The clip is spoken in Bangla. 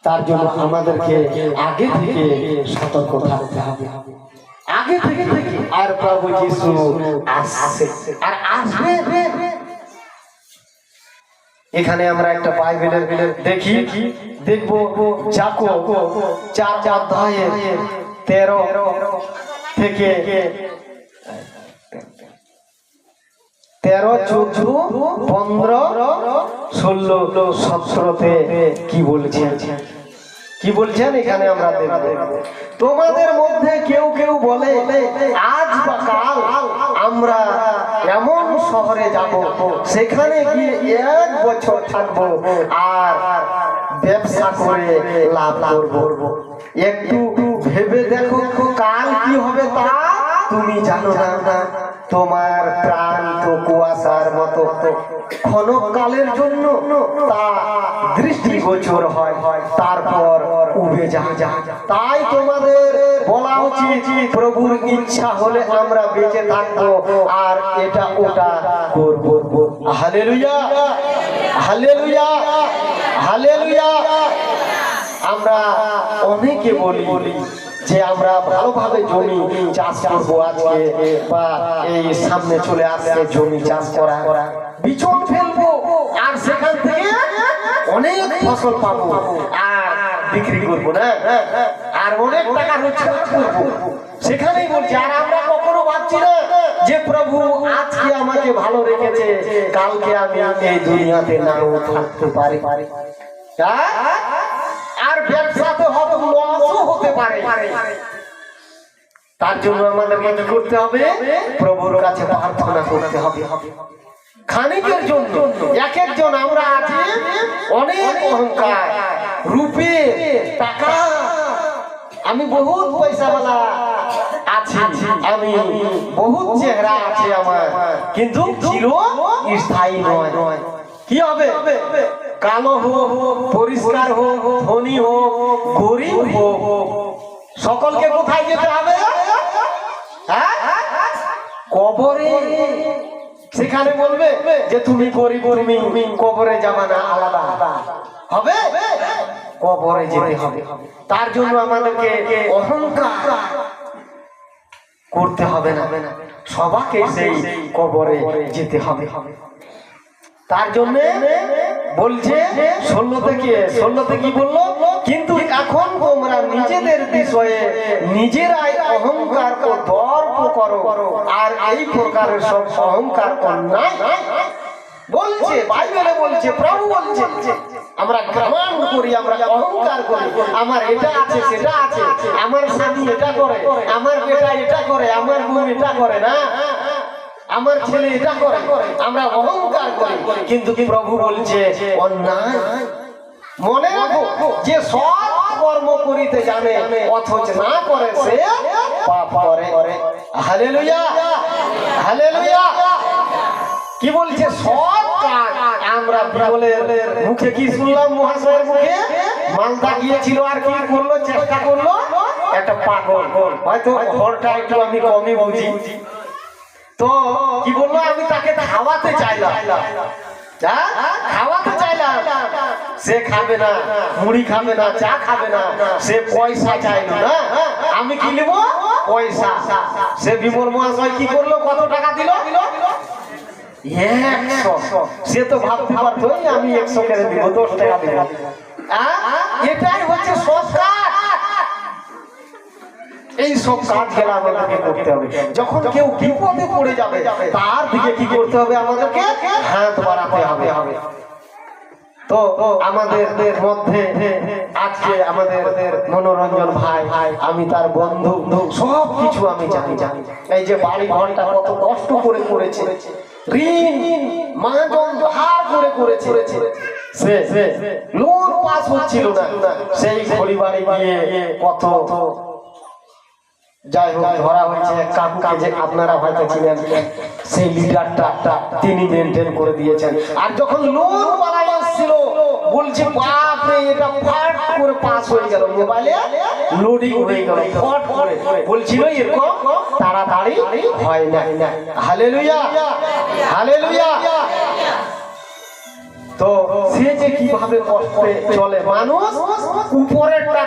তার জন্য আমাদেরকে আগে থেকে সতর্ক থাকতে হবে, আগে থেকে। আর প্রভু যিশু আসছে আর আসবে। এখানে আমরা একটা বাইবেলের দেখবো যাকোব 4 অধ্যায়ে 13 থেকে 13, 14, 15, 16, 17 কি বলছেন এখানে আমরা দেখব। তোমাদের মধ্যে কেউ কেউ বলে আজ বা কাল আমরা এমন শহরে যাব, সেখানে গিয়ে 1 বছর থাকবো আর ব্যবসা করে লাভ করব। একটু ভেবে দেখো কাল কি হবে তা তুমি জানো না। তোমার প্রাণ তো কুয়াশার মতো, ক্ষণকালের জন্য তা দৃষ্টিগোচর হয়, তারপর উবে যায়। তাই তোমাদের বলা উচিত প্রভুর ইচ্ছা হলে আমরা বেঁচে থাকবো আর এটা ওটা করব। Hallelujah, hallelujah, hallelujah. আমরা অনেকে বলি যে আমরা ভালোভাবে জমি চাষ করবো আজকে, বা এই সামনে চলে আসছে জমি চাষ করা, বিচন ফেলবো আর সেখান থেকে অনেক ফসল পাবো আর বিক্রি করবো না, আর অনেক টাকা রোজগার করবো। সেখানেই বলছি, আর আমরা কখনো ভাবছি না যে প্রভু আজকে আমাকে ভালো রেখেছে, কালকে আমি এই দুনিয়াতে নাও থাকতে পারি। আর ব্যবসাতে হয়তো লসও হতে পারে। তার জন্য আমাদেরকে কি করতে হবে? প্রভুর কাছে প্রার্থনা করতে হবে। খানিকের জন্য এক একজন আমরা আছি অনেক অহংকার, রূপে টাকা, আমি বহুত পয়সাওয়ালা আছি, আমি বহুত চেহারা আছে আমার, কিন্তু চিরস্থায়ী নয়। কি হবে? কালো হোক, পরিষ্কার হোক, ধনী হোক, গরিব হোক, সকলকে কোথায় যেতে হবে? কবরে। সেখানে বলবে যে তুমি গরিব, তুমি কবরে যাবা না, আলাদা হবে, কবরে যেতে হবে। তার জন্য আমাদেরকে অহংকার করতে হবে না, সবাইকে সেই কবরে যেতে হবে। তার জন্য বলছে 16 কি বললো? কিন্তু এখন তোমরা নিজেদের বিষয়ে নিজেরাই অহংকার ও দর্প করো, আর এই প্রকারের সব অহংকার অন্যায় বলছে। বাইবেলে বলছে, প্রভু বলছে, আমরা গ্রামাণ করি, আমরা অহংকার করি, আমার এটা আছে সেটা আছে, আমার স্বামী এটা করে, আমার বেটা এটা করে, আমার বোন এটা করে না, আমার ছেলে এটা করে, আমরা অহংকার করি। কিন্তু প্রভু বলছে অন্যায়। মনে রাখো যে সৎ কর্ম করিতে জানে অথচ না করে সে পাপ করে। Hallelujah, hallelujah. কি বলছে? সৎ কাজ। আমরা বিরলের মুখে কি শুনলাম? মহাশয়ের মুখে মালদা গিয়েছিল আর কি করলো? চেষ্টা করলো একটা পাগল, হয়তো ঘরটা একটু আমি কমই বুঝি, তো কি বললো? আমি তাকে খাওয়াতে চাইলাম, খাওয়াতে চাইলাম, সে খাবে না, মুড়ি খাবে না, চা খাবে না, সে পয়সা চাইলো না, আমি কি নেব? পয়সা। সে বিমল মহাশয় কি করলো? কত টাকা দিল? 100। সে তো ভাবতে পারতো আমি 100 করে দিব, 10 টাকা দিব। এটাই হচ্ছে সৎ কাজ। এই সব কাজ গেলে আমাদেরকে করতে হবে। যখন কেউ বিপদে পড়ে যাবে তার দিকে কি করতে হবে? আমাদেরকে হাত বাড়াতে হবে। তো আমাদের মধ্যে আজকে আমাদের মনোরঞ্জন ভাই, আমি তার বন্ধু, সব কিছু আমি জানি। এই যে বাড়ি ঘরটা কত কষ্ট করে করেছে, ঋণ মাজন ধার করে করেছে, সে লোন পাস হচ্ছিল না, সেই ঘড়ি বাড়ি গিয়ে কত, যাই হোক ধরা হয়েছে। কাকুকে যে আপনারা হয়তো চিনেন, সেই লিডারটা তিনি মেনটেন করে দিয়েছেন। আর যখন লোন বানাই আসছিল বলছে বাপরে এটা ফাট করে পাস হয়ে গেল, মোবাইলে লোডিং হয়ে গেল, ফট করে বলছিল এরকম তাড়াতাড়ি হয় না। Hallelujah, hallelujah. তো সে যে কিভাবে কষ্টে চলে, মানুষ উপরেরটা